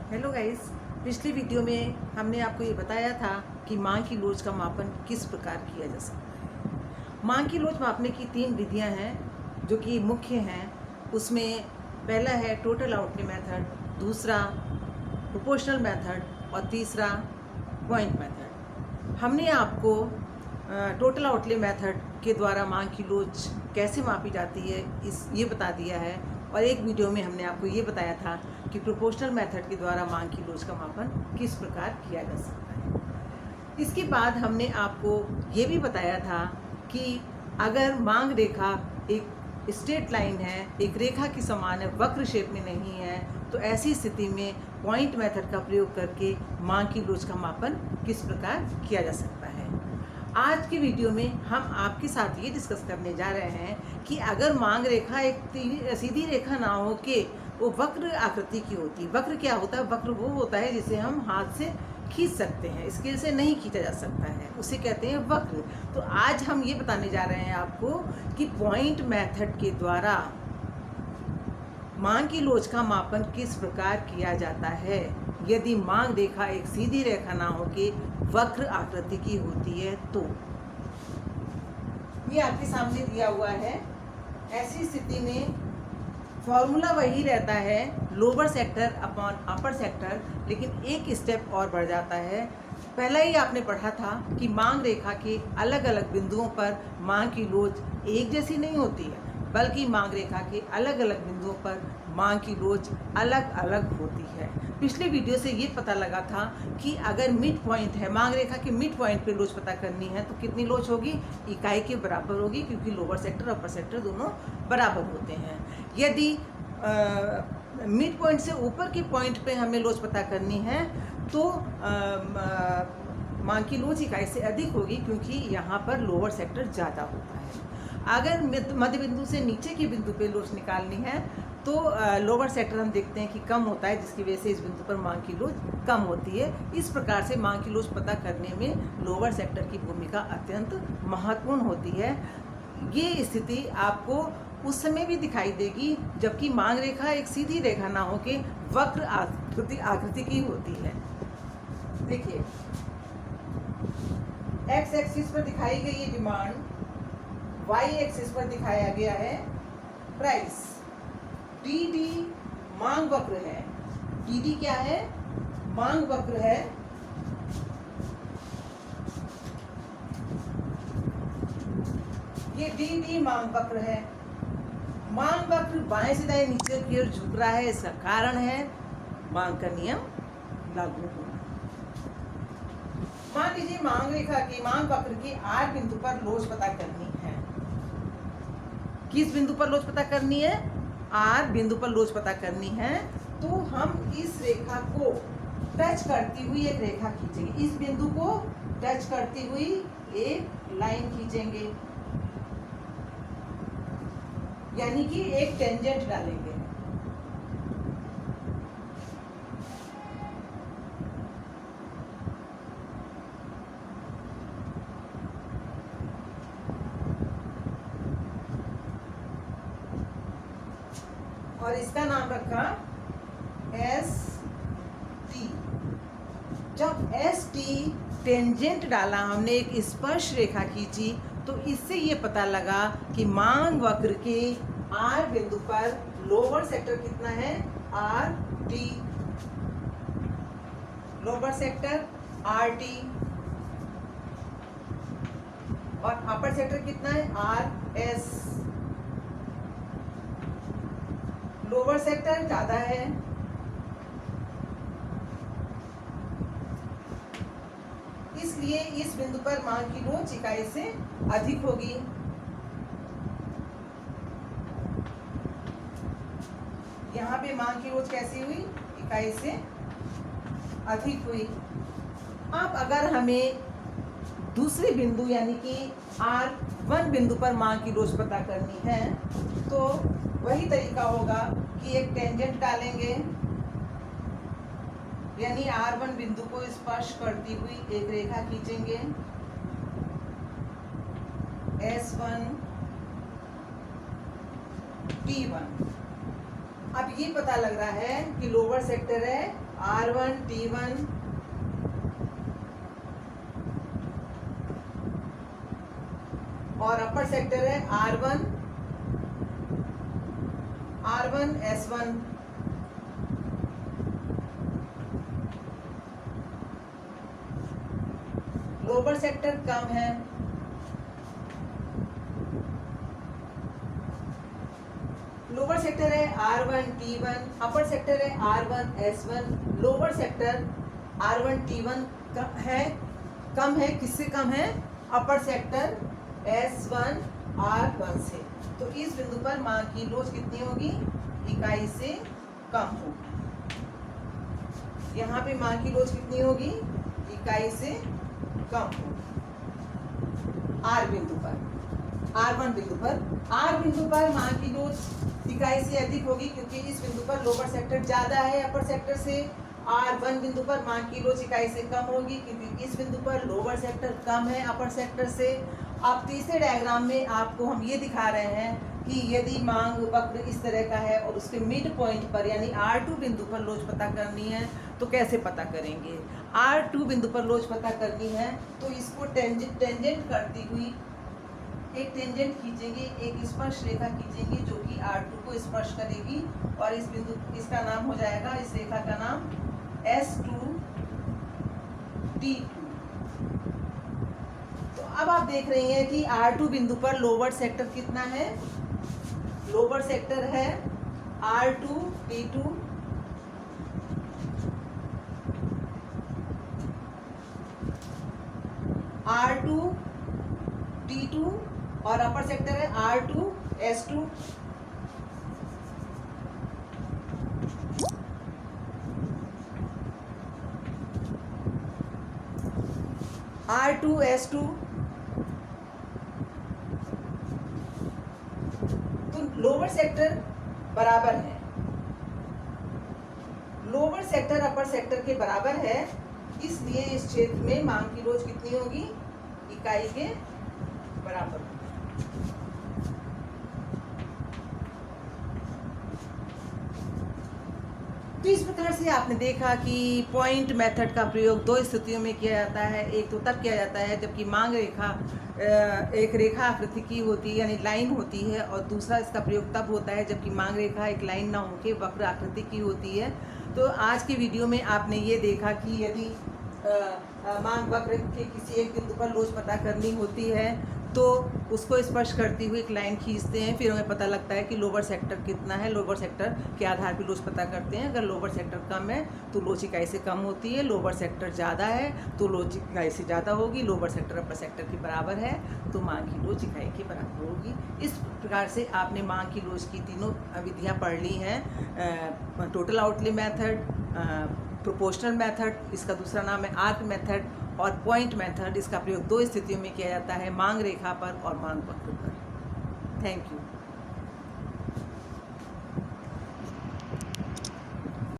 Hello guys. पिछली video में हमने आपको ये बताया था कि मांग की लोच का मापन किस प्रकार किया जा सकता है। मांग की लोच मापने की 3 विधियां हैं जो कि मुख्य हैं। उसमें पहला है टोटल आउटले मेथड, दूसरा प्रोपोर्शनल मेथड और तीसरा पॉइंट मेथड। हमने आपको टोटल आउटले मेथड के द्वारा मांग की लोच कैसे मापी जाती है ये बता दिया है, और एक वीडियो में हमने आपको ये बताया था कि प्रोपोर्शनल मेथड के द्वारा मांग की लोच का मापन किस प्रकार किया जा सकता है। इसके बाद हमने आपको ये भी बताया था कि अगर मांग रेखा एक स्ट्रेट लाइन है, एक रेखा की समान है, वक्र शेप में नहीं है, तो ऐसी स्थिति में पॉइंट मेथड का प्रयोग करके मांग की लोच का मापन किस प्रकार किया जा सकता है। आज की वीडियो में हम आपके साथ ये डिस्कस करने जा रहे हैं कि अगर मांग रेखा एक सीधी रेखा ना हो के वो वक्र आकृति की होती है। वक्र क्या होता है? वक्र वो होता है जिसे हम हाथ से खींच सकते हैं, स्केल से नहीं खींचा जा सकता है, उसे कहते हैं वक्र। तो आज हम ये बताने जा रहे हैं आपको कि पॉइंट मेथड के द्वारा मांग की लोच का मापन किस प्रकार किया जाता है यदि मांग रेखा एक सीधी रेखा ना हो के वक्र आकृति की होती है। तो ये आपके सामने दिया हुआ है। ऐसी स्थिति में फॉर्मूला वही रहता है, लोअर सेक्टर अपॉन अपर सेक्टर, लेकिन एक स्टेप और बढ़ जाता है। पहला ही आपने पढ़ा था कि मांग रेखा के अलग अलग बिंदुओं पर मांग की लोच एक जैसी नहीं होती है, बल्कि मांग रेखा के अलग अलग बिंदुओं पर मांग की लोच अलग अलग होती है। पिछले वीडियो से ये पता लगा था कि अगर मिड पॉइंट है, मांग रेखा के मिड पॉइंट पे लोच पता करनी है तो कितनी लोच होगी? इकाई के बराबर होगी, क्योंकि लोअर सेक्टर अपर सेक्टर दोनों बराबर होते हैं। यदि मिड पॉइंट से ऊपर के पॉइंट पे हमें लोच पता करनी है तो मांग की लोच इकाई से अधिक होगी, क्योंकि यहाँ पर लोअर सेक्टर ज़्यादा होता है। अगर मध्य बिंदु से नीचे के बिंदु पे लोच निकालनी है तो लोअर सेक्टर हम देखते हैं कि कम होता है, जिसकी वजह से इस बिंदु पर मांग की लोच कम होती है। इस प्रकार से मांग की लोच पता करने में लोअर सेक्टर की भूमिका अत्यंत महत्वपूर्ण होती है। ये स्थिति आपको उस समय भी दिखाई देगी जबकि मांग रेखा एक सीधी रेखा ना हो के वक्र आकृति की होती है। देखिए, एक्स एक्सिस पर दिखाई गई है डिमांड, वाई एक्सिस पर दिखाया गया है प्राइस। डी डी मांग वक्र है। डी डी क्या है? मांग वक्र है। ये डी डी मांग वक्र है। मांग वक्र बाएं से दाएं नीचे की ओर झुक रहा है। इसका कारण है मांग का नियम लागू होना। मान लीजिए मांग रेखा की, मांग वक्र की आर बिंदु पर लोच पता करनी है। किस बिंदु पर लोच पता करनी है? आर बिंदु पर लोच पता करनी है। तो हम इस रेखा को टच करती हुई एक रेखा खींचेंगे। इस बिंदु को टच करती हुई एक लाइन खींचेंगे, यानी कि एक टेंजेंट डालेंगे। और इसका नाम रखा एस टी। जब एस टी टेंजेंट डाला, हमने एक स्पर्श रेखा खींची, तो इससे ये पता लगा कि मांग वक्र के आर बिंदु पर लोअर सेक्टर कितना है? R T. Lower sector R T और अपर सेक्टर कितना है? R S. लोअर सेक्टर ज्यादा है, इसलिए इस बिंदु पर मांग की लोच इकाई से अधिक होगी। यहाँ पे मांग की लोच कैसी हुई? इकाई से अधिक हुई। अब अगर हमें दूसरे बिंदु यानी कि R1 बिंदु पर मांग की लोच पता करनी है तो वही तरीका होगा कि एक टेंजेंट डालेंगे, यानी R1 बिंदु को स्पर्श करती हुई एक रेखा खींचेंगे। S1 T1। अब ये पता लग रहा है कि लोअर सेक्टर है R1 T1 और अपर सेक्टर है R1 S1 लोअर सेक्टर कम है, लोअर सेक्टर है R1 T1, अपर सेक्टर है R1 S1, lower sector R1 T1 कम है, किससे कम है? अपर सेक्टर S1 R1 से। तो इस बिंदु पर मां की लोच कितनी होगी? इकाई से कम होगी। यहाँ पे मां की लोच कितनी होगी? इकाई से कम होगी। R बिंदु पर, R1 बिंदु पर, R बिंदु पर मां की लोच इकाई से अधिक होगी क्योंकि इस बिंदु पर लोअर सेक्टर ज्यादा है अपर सेक्टर से। R1 बिंदु पर मां की लोच इकाई से कम होगी क्योंकि इस बिंदु पर लोअर सेक्टर कम है अपर सेक्टर से। अब तीसरे डायग्राम में आपको हम ये दिखा रहे हैं कि यदि मांग वक्र इस तरह का है और उसके मिड पॉइंट पर यानी R2 बिंदु पर लोच पता करनी है तो कैसे पता करेंगे? R2 बिंदु पर लोच पता करनी है तो इसको टेंजेंट करती हुई एक टेंजेंट खींचेंगे, एक स्पर्श रेखा खींचेंगे जो कि R2 को स्पर्श करेगी और इस बिंदु इसका नाम हो जाएगा, इस रेखा का नाम S2 T2। तो अब आप देख रही हैं कि R2 बिंदु पर लोअर सेक्टर कितना है? लोअर सेक्टर है R2 T2 R2 T2 और अपर सेक्टर है R2 S2। R2 S2 तो लोअर सेक्टर बराबर है, लोअर सेक्टर अपर सेक्टर के बराबर है, इसलिए इस क्षेत्र में मांग की लोच कितनी होगी? इकाई के बराबर। तो इस प्रकार से आपने देखा कि पॉइंट मेथड का प्रयोग दो स्थितियों में किया जाता है। एक तो तब किया जाता है जबकि मांग रेखा एक रेखा आकृति की होती है यानी लाइन होती है, और दूसरा इसका प्रयोग तब होता है जबकि मांग रेखा एक लाइन ना होकर वक्र आकृति की होती है। तो आज के वीडियो में आपने ये देखा कि यदि मांग वक्र के किसी एक बिंदु पर लोच पता करनी होती है तो उसको स्पर्श करती हुई एक लाइन खींचते हैं, फिर हमें पता लगता है कि लोअर सेक्टर कितना है। लोअर सेक्टर के आधार पर लोच पता करते हैं। अगर लोअर सेक्टर कम है तो लोच इकाई से कम होती है, लोअर सेक्टर ज़्यादा है तो लोच इकाई से ज़्यादा होगी, लोअर सेक्टर अपर सेक्टर के बराबर है तो मांग की लोच इकाई के बराबर होगी। इस प्रकार से आपने मांग की लोच की तीनों विधियाँ पढ़ ली हैं। Total outlay method, proportional method, इसका दूसरा नाम है आर्क मेथड, और पॉइंट मेथड। इसका प्रयोग दो स्थितियों में किया जाता है, मांग रेखा पर और मांग वक्र पर। Thank you.